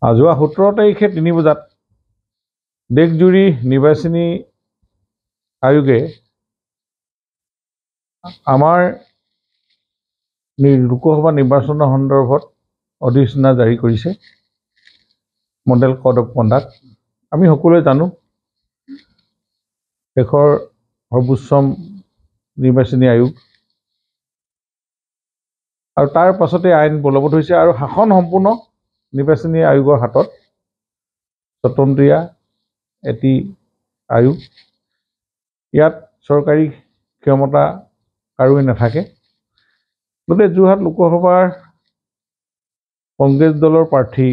যোৱা 17 তাৰিখে 3 বজাত দেশজুৰি নিৰ্বাচনী আয়োগে আমাৰ লোকসভা নিৰ্বাচনৰ সন্দৰ্ভত অধিসূচনা জাৰি কৰিছে, মডেল কোড অফ কণ্ডাক্ট। আমি সকলোৱে জানো দেশৰ সৰ্বোচ্চ নিৰ্বাচনী আয়োগ আৰু তাৰ পাছতে আইন বলবৎ হৈছে আৰু শাসন সম্পূৰ্ণ নিৰ্বাচনী আয়োগৰ হাতত। স্বতন্ত্ৰীয়া এটি আয়োগ, ইয়াত চৰকাৰী ক্ষমতা কাৰোৱে নাথাকে। গতিকে যোৰহাট লোকসভাৰ কংগ্ৰেছ দলৰ প্ৰাৰ্থী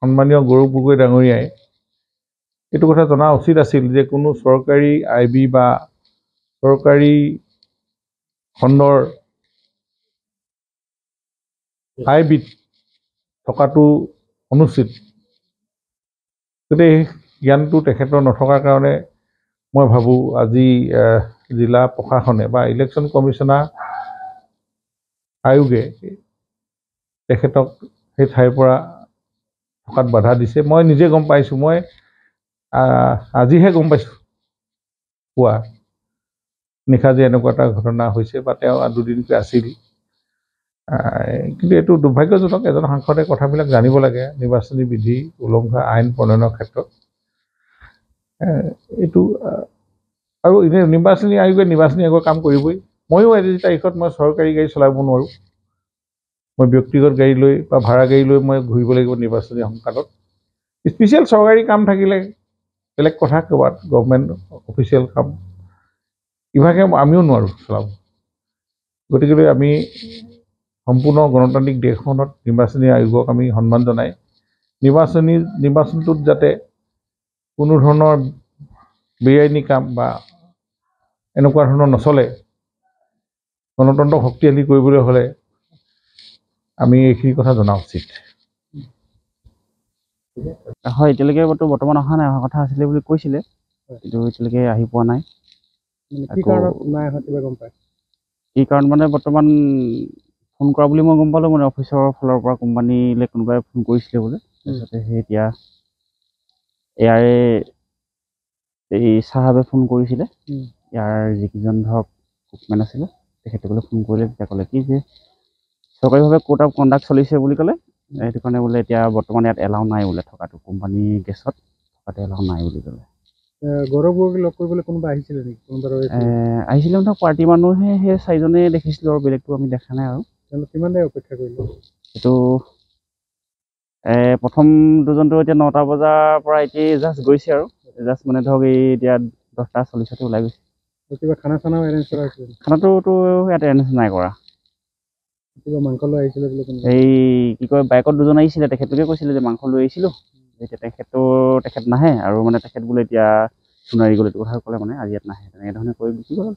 সন্মানীয় গৌৰৱ গগৈ ডাঙৰীয়াই এইটো কথা জনা উচিত আছিল যে কোনো চৰকাৰী আইবি বা চৰকাৰী খণ্ডৰ আইবিত থকাটো অনুচিত। গতিকে জ্ঞানটো তেখেতৰ নথকাৰ কাৰণে মই ভাবোঁ আজি জিলা প্ৰশাসনে বা ইলেকশ্যন কমিশ্যনাৰ আয়োগে তেখেতক সেই ঠাইৰ পৰা থকাত বাধা দিছে। মই নিজে গম পাইছোঁ, মই আজিহে গম পাইছোঁ পুৱা নিশা যে এনেকুৱা এটা ঘটনা হৈছে বা তেওঁ দুদিনকৈ আছিল। কিন্তু এইটো দুৰ্ভাগ্যজনক। এজন সাংসদে কথাবিলাক জানিব লাগে নিৰ্বাচনী বিধি উলংঘা আইন প্ৰণয়নৰ ক্ষেত্ৰত। এইটো আৰু এনে নিৰ্বাচনী আয়োগৰ কাম কৰিবই। ময়ো আজি তাৰিখত মই চৰকাৰী গাড়ী চলাব নোৱাৰোঁ, মই ব্যক্তিগত গাড়ী লৈ বা ভাড়া গাড়ী লৈ মই ঘূৰিব লাগিব নিৰ্বাচনী সংকাটত। স্পেচিয়েল চৰকাৰী কাম থাকিলে বেলেগ কথা, ক'ৰবাত গভৰ্ণমেণ্ট অফিচিয়েল কাম ইভাগে আমিও নোৱাৰোঁ চলাব। গতিকে আমি সম্পূৰ্ণ গণতান্ত্ৰিক দেশখনত নিৰ্বাচনী আয়োগক আমি সন্মান জনাই নিৰ্বাচনটোত যাতে কোনো ধৰণৰ বেআইনী কাম বা এনেকুৱা ধৰণৰ নচলে, গণতন্ত্ৰ শক্তিশালী কৰিবলৈ হ'লে আমি এইখিনি কথা জনা উচিত। হয়, এতিয়ালৈকে বৰ্তমান অহা নাই, অহা কথা আছিলে বুলি কৈছিলে, কিন্তু এতিয়ালৈকে আহি পোৱা নাই। কি কাৰণ মানে বৰ্তমান ফোন কৰা বুলি মই গম পালোঁ, মানে অফিচৰ ফালৰ পৰা কোম্পানীলৈ কোনোবাই ফোন কৰিছিলে বোলে। তাৰপিছতে সেই এতিয়া ইয়াৰে এই চাহাবে ফোন কৰিছিলে, ইয়াৰ যিকেইজন ধৰক কুকমেন আছিলে তেখেতসকলে ফোন কৰিলে। তেতিয়া ক'লে কি যে চৰকাৰীভাৱে কোড অফ কণ্ডাক্ট চলিছে বুলি ক'লে। সেইটো কাৰণে বোলে এতিয়া বৰ্তমান ইয়াত এলাউ নাই বোলে থকাটো, কোম্পানী গেছত থকাটো এলাউ নাই বুলি ক'লে। গৌৰৱ গগৈক লগ কৰিবলৈ কোনোবা আহিছিলে নেকি? আহিছিলে মানে পাৰ্টি মানুহে সেই 4জনে দেখিছিলোঁ আৰু বেলেগটো আমি দেখা নাই। আৰু কিমান দেৰি অপেক্ষা কৰিলে? এইটো প্ৰথম দুজনটো এতিয়া 9টা বজাৰ পৰা এতিয়া জাষ্ট গৈছে আৰু জাষ্ট মানে ধৰক এই এতিয়া 10:40 ওলাই গৈছে। কিবা খানা চানাও এৰেঞ্জ কৰা হৈছিল? খানাটোতো ইয়াত এৰেঞ্জ নাই কৰা। কিবা মাংস লৈ আহিছিলে বোলে? এই কি কয় বাইকত দুজন আহিছিলে, তেখেতলোকে কৈছিলে যে মাংস লৈ আহিছিলোঁ। এতিয়া তেখেত নাহে আৰু মানে তেখেত বোলে এতিয়া সোণাৰী গ'ল, এইটো কথা ক'লে মানে আজি ইয়াত নাহে, তেনেকৈ ধৰণে কৈ গুচি গ'ল।